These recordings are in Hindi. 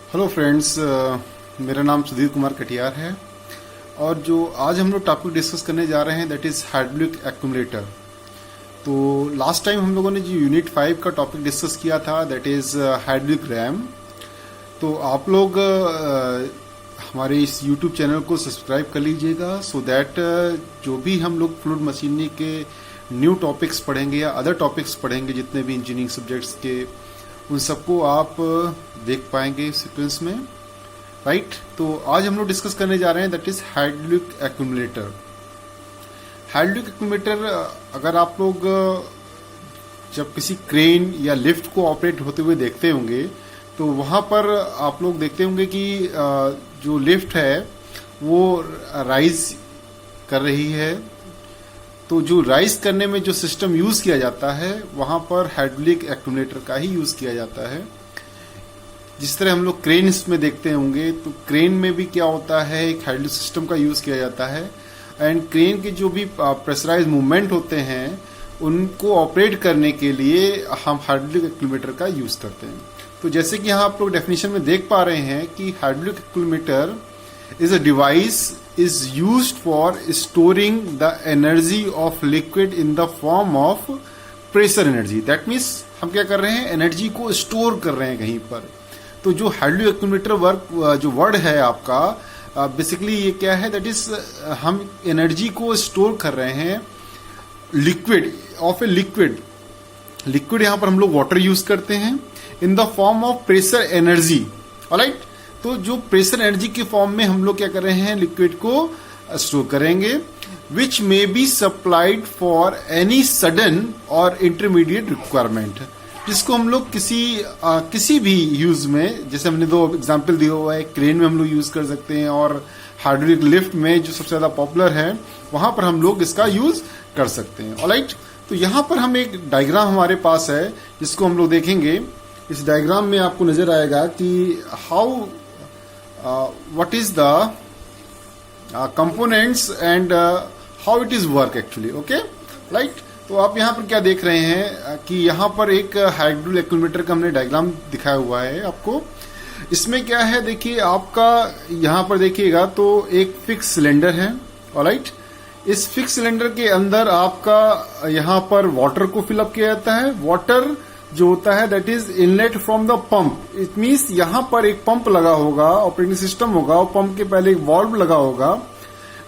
हेलो फ्रेंड्स, मेरा नाम सुधीर कुमार कटियार है और जो आज हम लोग टॉपिक डिस्कस करने जा रहे हैं दैट इज़ हाइड्रोलिक एक्यूमुलेटर। तो लास्ट टाइम हम लोगों ने जो यूनिट 5 का टॉपिक डिस्कस किया था दैट इज़ हाइड्रोलिक रैम। तो आप लोग हमारे इस यूट्यूब चैनल को सब्सक्राइब कर लीजिएगा सो दैट जो भी हम लोग फ्लूइड मशीनरी के न्यू टॉपिक्स पढ़ेंगे या अदर टॉपिक्स पढ़ेंगे जितने भी इंजीनियरिंग सब्जेक्ट्स के, उन सबको आप देख पाएंगे सीक्वेंस में, राइट। तो आज हम लोग डिस्कस करने जा रहे हैं that is hydraulic accumulator. Hydraulic accumulator अगर आप लोग जब किसी क्रेन या लिफ्ट को ऑपरेट होते हुए देखते होंगे तो वहां पर आप लोग देखते होंगे कि जो लिफ्ट है वो राइज कर रही है। तो जो राइज करने में जो सिस्टम यूज किया जाता है वहां पर हाइड्रोलिक एक्यूमुलेटर का ही यूज किया जाता है। जिस तरह हम लोग क्रेन्स में देखते होंगे तो क्रेन में भी क्या होता है, एक हाइड्रोलिक सिस्टम का यूज किया जाता है एंड क्रेन के जो भी प्रेशराइज मूवमेंट होते हैं उनको ऑपरेट करने के लिए हम हाइड्रोलिक एक्यूमुलेटर का यूज करते हैं। तो जैसे कि यहाँ आप लोग डेफिनेशन में देख पा रहे हैं कि hydraulic accumulator is a device is used for storing the energy of liquid in the form of pressure energy. That means हम क्या कर रहे हैं, एनर्जी को स्टोर कर रहे हैं कहीं पर। तो जो हाइड्रोलिक एक्यूमुलेटर वर्क जो वर्ड है आपका बेसिकली ये क्या है, दैट इज हम एनर्जी को स्टोर कर रहे हैं लिक्विड ऑफ ए लिक्विड यहाँ पर हम लोग वाटर यूज करते हैं in the form of pressure energy, alright. तो जो प्रेशर एनर्जी के फॉर्म में हम लोग क्या कर रहे हैं, लिक्विड को स्टोर करेंगे which may be supplied for any sudden और इंटरमीडिएट रिक्वायरमेंट, जिसको हम लोग किसी भी यूज में, जैसे हमने दो एग्जांपल दिया हुआ है, क्रेन में हम लोग यूज कर सकते हैं और हाइड्रोलिक लिफ्ट में जो सबसे ज्यादा पॉपुलर है वहां पर हम लोग इसका यूज कर सकते हैं, ऑलराइट। तो यहां पर हम एक डायग्राम हमारे पास है जिसको हम लोग देखेंगे। इस डायग्राम में आपको नजर आएगा कि how what is the components and how it is work actually, okay, right। तो आप यहाँ पर क्या देख रहे हैं कि यहाँ पर एक हाइड्रोलिक एक्यूमुलेटर का हमने डायग्राम दिखाया हुआ है आपको। इसमें क्या है, देखिए आपका यहाँ पर देखिएगा तो एक फिक्स सिलेंडर है, ऑलराइट। इस फिक्स सिलेंडर के अंदर आपका यहाँ पर वाटर को फिलअप किया जाता है। वाटर जो होता है that is inlet from the pump. It means यहां पर एक पंप लगा होगा, ऑपरेटिंग सिस्टम होगा और पंप के पहले एक वाल्व लगा होगा,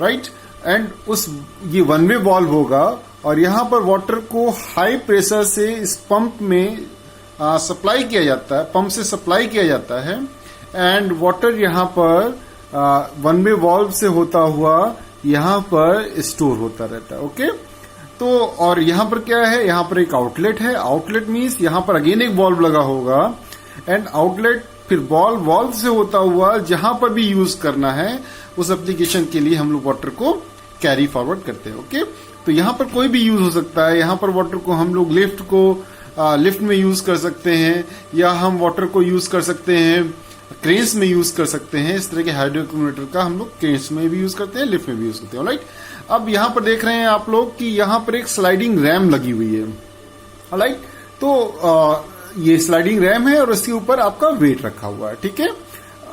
राइट। एंड उस ये वन वे वाल्व होगा और यहां पर वाटर को हाई प्रेशर से इस पंप में सप्लाई किया जाता है, पंप से सप्लाई किया जाता है एंड वाटर यहां पर वन वे वाल्व से होता हुआ यहां पर स्टोर होता रहता है, ओके। तो और यहां पर क्या है, यहां पर एक आउटलेट है। आउटलेट मीन्स यहां पर अगेन एक वाल्व लगा होगा एंड आउटलेट फिर वाल्व से होता हुआ जहां पर भी यूज करना है उस एप्लीकेशन के लिए हम लोग वाटर को कैरी फॉरवर्ड करते हैं, ओके। तो यहां पर कोई भी यूज हो सकता है। यहां पर वाटर को हम लोग लिफ्ट में यूज कर सकते हैं या हम वाटर को यूज कर सकते हैं क्रेन्स में यूज कर सकते हैं। इस तरह के हाइड्रोलिक एक्यूमुलेटर का हम लोग क्रेन्स में भी यूज करते हैं, लिफ्ट में भी यूज करते हैं, ऑलराइट। अब यहां पर देख रहे हैं आप लोग कि यहां पर एक स्लाइडिंग रैम लगी हुई है, ऑलराइट। तो ये स्लाइडिंग रैम है और इसके ऊपर आपका वेट रखा हुआ है, ठीक है।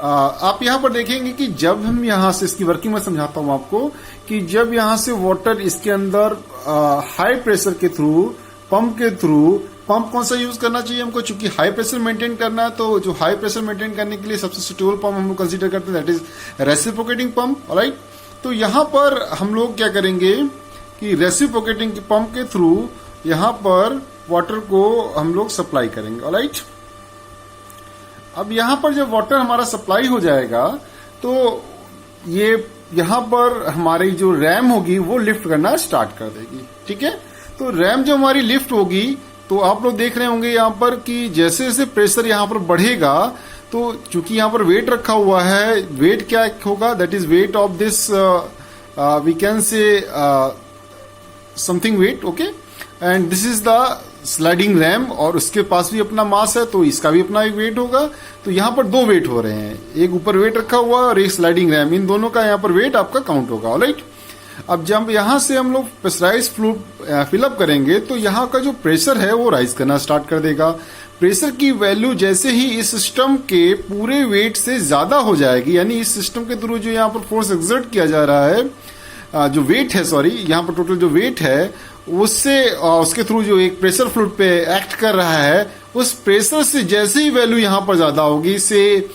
आप यहां पर देखेंगे कि जब हम यहां से इसकी वर्किंग में समझाता हूं आपको कि जब यहां से वाटर इसके अंदर हाई प्रेशर के थ्रू पंप कौन सा यूज करना चाहिए हमको, चूंकि हाई प्रेशर मेंटेन करना है तो जो हाई प्रेशर मेंटेन करने के लिए सबसे सुटेबल पंप हम लोग कंसीडर करते हैं that is reciprocating pump, alright. तो यहां पर हम लोग क्या करेंगे कि रेसिप्रोकेटिंग पंप के थ्रू यहां पर वाटर को हम लोग सप्लाई करेंगे, ऑलराइट। अब यहां पर जब वाटर हमारा सप्लाई हो जाएगा तो ये यहां पर हमारी जो रैम होगी वो लिफ्ट करना स्टार्ट कर देगी, ठीक है। तो रैम जो हमारी लिफ्ट होगी तो आप लोग देख रहे होंगे यहां पर कि जैसे जैसे प्रेशर यहां पर बढ़ेगा तो चूंकि यहां पर वेट रखा हुआ है, वेट क्या होगा, that is weight of this we can say something weight, okay. And this is the sliding ram और उसके पास भी अपना मास है तो इसका भी अपना एक वेट होगा। तो यहां पर दो वेट हो रहे हैं, एक ऊपर वेट रखा हुआ है और एक स्लाइडिंग रैम, इन दोनों का यहां पर वेट आपका काउंट होगा, ऑलराइट। अब जब यहां से हम लोग प्रेशराइज फ्लूइड फिलअप करेंगे तो यहां का जो प्रेशर है वो राइज करना स्टार्ट कर देगा। प्रेशर की वैल्यू जैसे ही इस सिस्टम के पूरे वेट से ज्यादा हो जाएगी, यानी इस सिस्टम के थ्रू जो यहाँ पर फोर्स एक्सर्ट किया जा रहा है, जो वेट है, सॉरी, यहाँ पर टोटल जो वेट है उससे उसके थ्रू जो एक प्रेशर फ्लूइड पे एक्ट कर रहा है, उस प्रेशर से जैसे ही वैल्यू यहाँ पर ज्यादा होगी, से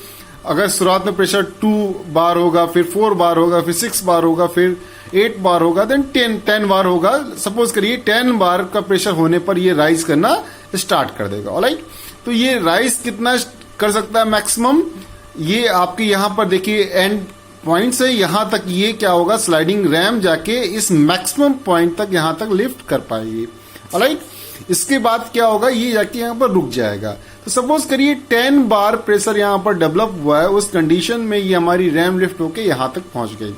अगर शुरुआत में प्रेशर 2 बार होगा, फिर 4 बार होगा, फिर 6 बार होगा, फिर 8 बार होगा, देन 10 बार होगा, सपोज करिए 10 बार का प्रेशर होने पर ये राइज करना स्टार्ट कर देगा। ऑलराइट, तो ये राइज कितना कर सकता है मैक्सिमम, ये आपके यहां पर देखिए एंड पॉइंट से यहां तक ये क्या होगा, स्लाइडिंग रैम जाके इस मैक्सिमम पॉइंट तक यहां तक लिफ्ट कर पाएगी। ऑलराइट, इसके बाद क्या होगा, ये जाके यहां पर रुक जाएगा। तो सपोज करिए 10 बार प्रेशर यहां पर डेवलप हुआ है, उस कंडीशन में ये हमारी रैम लिफ्ट होके यहां तक पहुंच गई।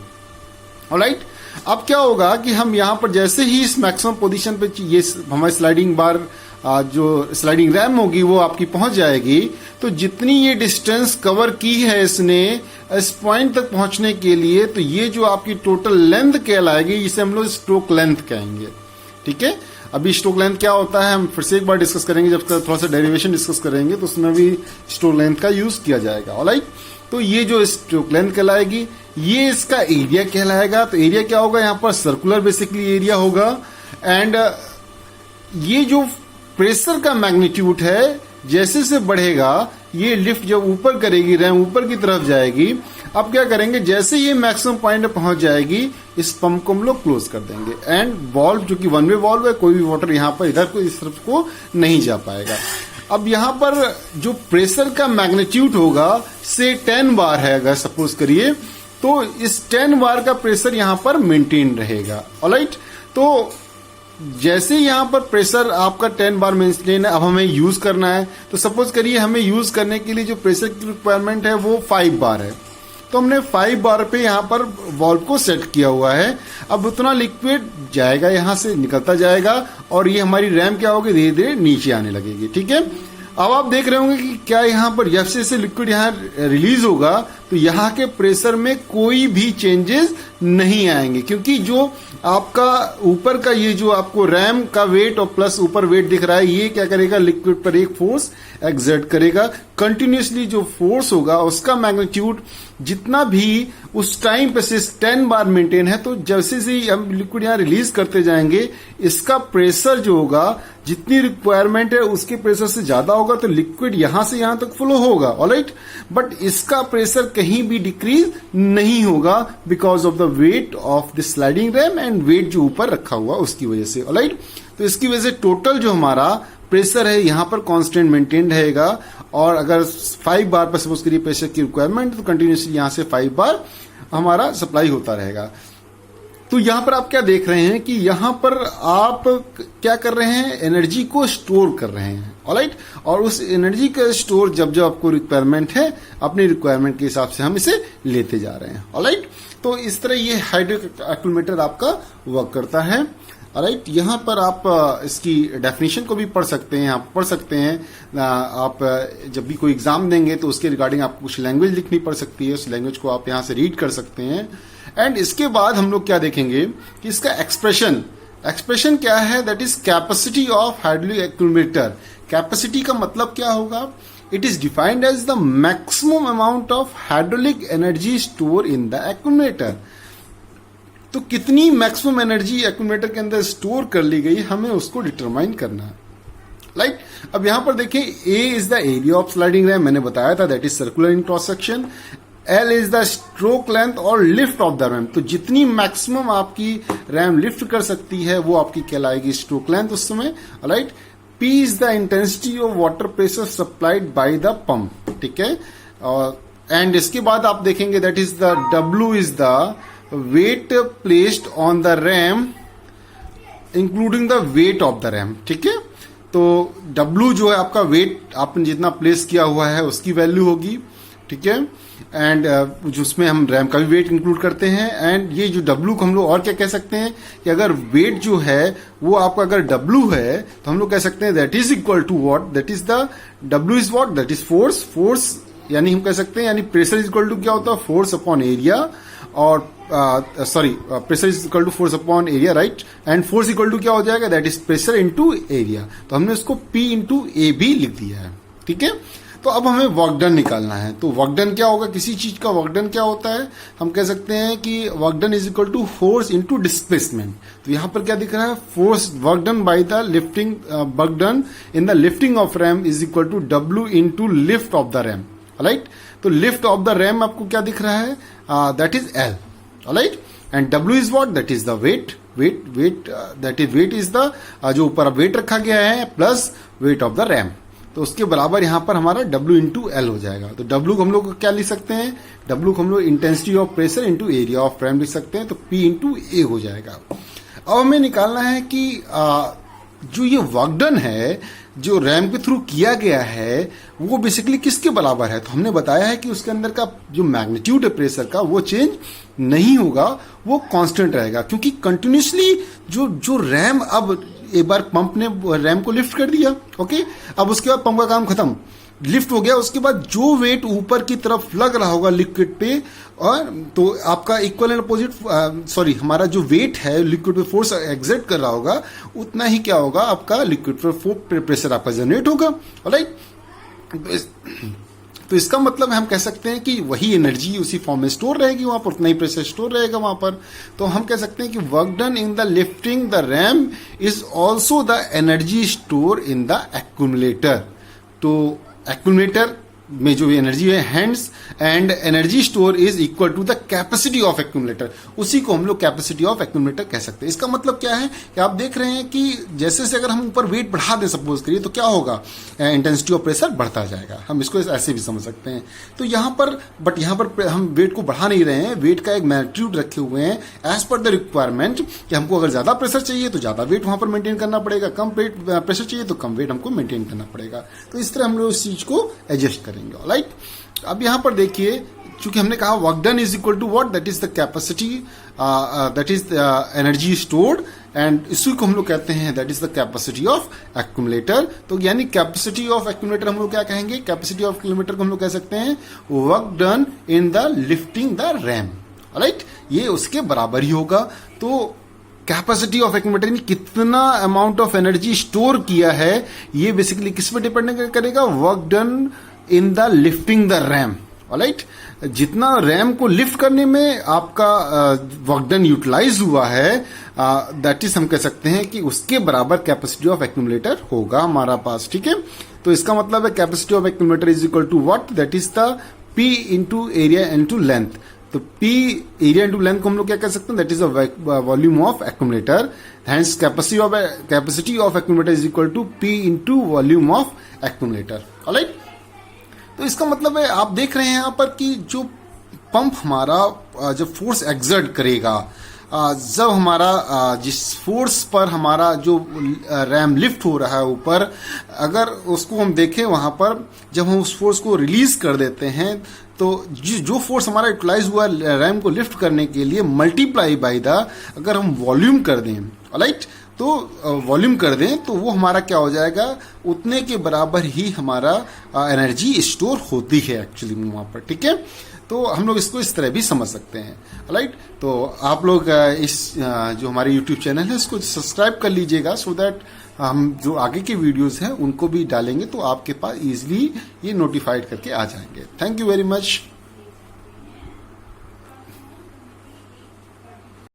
ऑलराइट, अब क्या होगा कि हम यहां पर जैसे ही इस मैक्सिमम पोजीशन पे ये हमारी स्लाइडिंग बार जो स्लाइडिंग रैम होगी वो आपकी पहुंच जाएगी, तो जितनी ये डिस्टेंस कवर की है इसने इस पॉइंट तक पहुंचने के लिए, तो ये जो आपकी टोटल लेंथ कहलाएगी, इसे हम लोग स्ट्रोक लेंथ कहेंगे। ठीक है, अभी स्ट्रोक लेंथ क्या होता है हम फिर से एक बार डिस्कस करेंगे, जब थोड़ा सा डेरिवेशन डिस्कस करेंगे तो उसमें भी स्ट्रोक लेंथ का यूज किया जाएगा। ऑलराइट, तो ये जो स्ट्रोक लेंथ कहलाएगी, ये इसका एरिया कहलाएगा। तो एरिया क्या होगा, यहाँ पर सर्कुलर बेसिकली एरिया होगा, एंड ये जो प्रेशर का मैग्नीट्यूड है जैसे से बढ़ेगा, ये लिफ्ट जब ऊपर करेगी, रैम ऊपर की तरफ जाएगी। अब क्या करेंगे, जैसे ये मैक्सिमम पॉइंट पे पहुंच जाएगी, इस पंप को हम लोग क्लोज कर देंगे, एंड वॉल्व जो कि वन वे वॉल्व है, कोई भी वाटर यहाँ पर इधर को इस तरफ को नहीं जा पाएगा। अब यहाँ पर जो प्रेशर का मैग्नीट्यूड होगा से 10 बार है, अगर सपोज करिए, तो इस 10 बार का प्रेशर यहाँ पर मेंटेन रहेगा। ऑलराइट, तो जैसे यहां पर प्रेशर आपका 10 बार मेंटेन है, अब हमें यूज करना है, तो सपोज करिए हमें यूज करने के लिए जो प्रेशर की रिक्वायरमेंट है वो 5 बार है, तो हमने 5 बार पे यहां पर वॉल्व को सेट किया हुआ है। अब उतना लिक्विड जाएगा, यहां से निकलता जाएगा, और ये हमारी रैम क्या होगी, धीरे धीरे नीचे आने लगेगी। ठीक है, अब आप देख रहे होंगे कि क्या यहाँ पर जैसे से लिक्विड यहाँ रिलीज होगा, तो यहाँ के प्रेशर में कोई भी चेंजेस नहीं आएंगे, क्योंकि जो आपका ऊपर का ये जो आपको रैम का वेट और प्लस ऊपर वेट दिख रहा है, ये क्या करेगा, लिक्विड पर एक फोर्स एक्सर्ट करेगा। कंटिन्यूसली जो फोर्स होगा उसका मैग्नीट्यूड जितना भी उस टाइम पे से 10 बार मेंटेन है, तो जैसे से हम लिक्विड यहाँ रिलीज करते जाएंगे, इसका प्रेशर जो होगा, जितनी रिक्वायरमेंट है उसके प्रेशर से ज्यादा होगा, तो लिक्विड यहां से यहां तक फ्लो होगा। ऑलराइट, बट इसका प्रेशर कहीं भी डिक्रीज नहीं होगा because of the weight of the sliding ram and weight जो ऊपर रखा हुआ उसकी वजह से। ऑलराइट, तो इसकी वजह से टोटल जो हमारा प्रेशर है यहां पर कांस्टेंट मेंटेन रहेगा, और अगर 5 बार पर सपोज करिए प्रेशर की रिक्वायरमेंट, तो कंटिन्यूसली यहां से 5 बार हमारा सप्लाई होता रहेगा। तो यहां पर आप क्या देख रहे हैं कि यहां पर आप क्या कर रहे हैं, एनर्जी को स्टोर कर रहे हैं। ऑलराइट, और उस एनर्जी का स्टोर जब जब आपको रिक्वायरमेंट है, अपनी रिक्वायरमेंट के हिसाब से हम इसे लेते जा रहे हैं। ऑलराइट, तो इस तरह ये हाइड्रोलिक एक्यूमुलेटर आपका वर्क करता है। ऑलराइट, यहाँ पर आप इसकी डेफिनेशन को भी पढ़ सकते हैं, आप पढ़ सकते हैं। आप जब भी कोई एग्जाम देंगे तो उसके रिगार्डिंग आपको कुछ लैंग्वेज लिखनी पड़ सकती है, उस लैंग्वेज को आप यहाँ से रीड कर सकते हैं। एंड इसके बाद हम लोग क्या देखेंगे कि इसका एक्सप्रेशन क्या है, that is capacity of hydraulic accumulator. Capacity का मतलब क्या होगा, it is defined as the maximum amount of hydraulic energy store in the accumulator. तो कितनी मैक्सिमम एनर्जी एक्यूमुलेटर के अंदर स्टोर कर ली गई, हमें उसको डिटरमाइन करना है। राइट, अब यहां पर देखें, A is the area of sliding ram, मैंने बताया था, that is circular in cross section. L is the stroke length और लिफ्ट ऑफ द रैम, तो जितनी मैक्सिमम आपकी रैम लिफ्ट कर सकती है वो आपकी कहलाएगी स्ट्रोक लेंथ उस समय। Right, P is the intensity of water pressure supplied by the pump. ठीक है, एंड इसके बाद आप देखेंगे that is the W is the weight placed on the ram including the weight of the ram. ठीक है, तो W जो है आपका वेट आपने जितना प्लेस किया हुआ है उसकी वैल्यू होगी। ठीक है, एंड जिसमें हम रैम का भी वेट इंक्लूड करते हैं। एंड ये जो W को हम लोग और क्या कह सकते हैं कि अगर वेट जो है वो आपका अगर W है तो हम लोग कह सकते हैं that is equal to what, that is the W is what, that is force. यानी हम कह सकते हैं, यानी प्रेशर इज इक्वल टू क्या होता है, फोर्स अपॉन एरिया, और pressure is equal to force upon area, right, and force equal to क्या हो जाएगा, that is pressure into area. तो हमने उसको P इंटू ए भी लिख दिया है, ठीक है। तो अब हमें वर्क डन निकालना है। तो वर्क डन क्या होगा, किसी चीज का वर्क डन क्या होता है, हम कह सकते हैं कि work done is equal to force into displacement. तो यहां पर क्या दिख रहा है, force work done by the lifting, work done in the lifting of ram is equal to W into lift of the ram, right. तो लिफ्ट ऑफ द रैम आपको क्या दिख रहा है, that is L, right, and W is what, that is the weight, that is weight is the जो ऊपर वेट रखा गया है plus wait of the ram. तो उसके बराबर यहां पर हमारा W इंटू एल हो जाएगा। तो W को हम लोग क्या लिख सकते हैं, W को हम लोग intensity of pressure into area of RAM लिख सकते हैं। तो P इंटू ए हो जाएगा। अब हमें निकालना है कि जो ये वर्क डन है जो रैम के थ्रू किया गया है वो बेसिकली किसके बराबर है। तो हमने बताया है कि उसके अंदर का जो मैग्नीट्यूड है प्रेशर का वो चेंज नहीं होगा, वो कांस्टेंट रहेगा, क्योंकि कंटिन्यूसली जो रैम, अब एक बार पंप ने रैम को लिफ्ट कर दिया, ओके, अब उसके बाद पंप का काम खत्म, लिफ्ट हो गया, उसके बाद जो वेट ऊपर की तरफ लग रहा होगा लिक्विड पे, और तो आपका इक्वल एंड अपोजिट हमारा जो वेट है लिक्विड पे फोर्स एग्जर्ट कर रहा होगा, उतना ही क्या होगा, आपका लिक्विड पे प्रेशर आपका जनरेट होगा, राइट। तो इसका मतलब हम कह सकते हैं कि वही एनर्जी उसी फॉर्म में स्टोर रहेगी वहां पर, उतना ही प्रेशर स्टोर रहेगा वहां पर। तो हम कह सकते हैं कि work done in the lifting the ram is also the energy store in the accumulator. तो एक्यूमुलेटर में जो एनर्जी है hence and energy store is equal to the capacity of accumulator, उसी को हम लोग कैपेसिटी ऑफ एक्यूमुलेटर कह सकते हैं। इसका मतलब क्या है कि आप देख रहे हैं कि जैसे से अगर हम ऊपर वेट बढ़ा दें सपोज करिए, तो क्या होगा, इंटेंसिटी ऑफ प्रेशर बढ़ता जाएगा। हम इसको ऐसे भी समझ सकते हैं। तो यहाँ पर बट यहाँ पर हम वेट को बढ़ा नहीं रहे हैं, वेट का एक मैग्नीट्यूड रखे हुए हैं एज पर द रिक्वायरमेंट, कि हमको अगर ज्यादा प्रेशर चाहिए तो ज्यादा वेट वहां पर मेंटेन करना पड़ेगा, कम प्रेशर चाहिए तो कम वेट हमको मेंटेन करना पड़ेगा। तो इस तरह हम लोग इस चीज को एडजस्ट करेंगे, राइट। अब यहां पर देखिए, चूंकि हमने कहा work done is equal to what, that is the capacity, that is energy stored, and इसी को हम लोग कहते हैं that is the capacity of accumulator. तो यानी कैपेसिटी ऑफ एक्यूमुलेटर हम लोग क्या कहेंगे, कैपेसिटी ऑफ एक्यूमुलेटर को हम लोग कह सकते हैं work done in the lifting the ram, right. ये उसके बराबर ही होगा। तो कैपेसिटी ऑफ एक्यूमुलेटर कितना अमाउंट ऑफ एनर्जी स्टोर किया है, ये बेसिकली किस पे डिपेंड करेगा, work done in the lifting the ram, right. जितना रैम को लिफ्ट करने में आपका वर्क डन यूटिलाइज हुआ है, दैट इज हम कह सकते हैं कि उसके बराबर कैपेसिटी ऑफ एक्यूमुलेटर होगा हमारा पास, ठीक है। तो इसका मतलब है capacity of accumulator is equal to what, that is the P into area into length. तो P एरिया इंटू लेंथ को हम लोग क्या कह सकते हैं, that is the volume of accumulator, hence capacity of accumulator is equal to P into volume of accumulator, right. तो इसका मतलब है आप देख रहे हैं यहां पर कि जो पंप हमारा जब फोर्स एक्सर्ट करेगा, जब हमारा जिस फोर्स पर हमारा जो रैम लिफ्ट हो रहा है ऊपर, अगर उसको हम देखें वहां पर जब हम उस फोर्स को रिलीज कर देते हैं, तो जो फोर्स हमारा यूटिलाइज हुआ रैम को लिफ्ट करने के लिए मल्टीप्लाई बाय द, अगर हम वॉल्यूम कर दें, राइट, तो वॉल्यूम कर दें तो वो हमारा क्या हो जाएगा, उतने के बराबर ही हमारा एनर्जी स्टोर होती है एक्चुअली वहां पर, ठीक है। तो हम लोग इसको इस तरह भी समझ सकते हैं, राइट। तो आप लोग इस जो हमारे YouTube चैनल है उसको सब्सक्राइब कर लीजिएगा, सो दैट हम जो आगे के वीडियोस हैं उनको भी डालेंगे तो आपके पास इजीली ये नोटिफाइड करके आ जाएंगे। Thank you very much.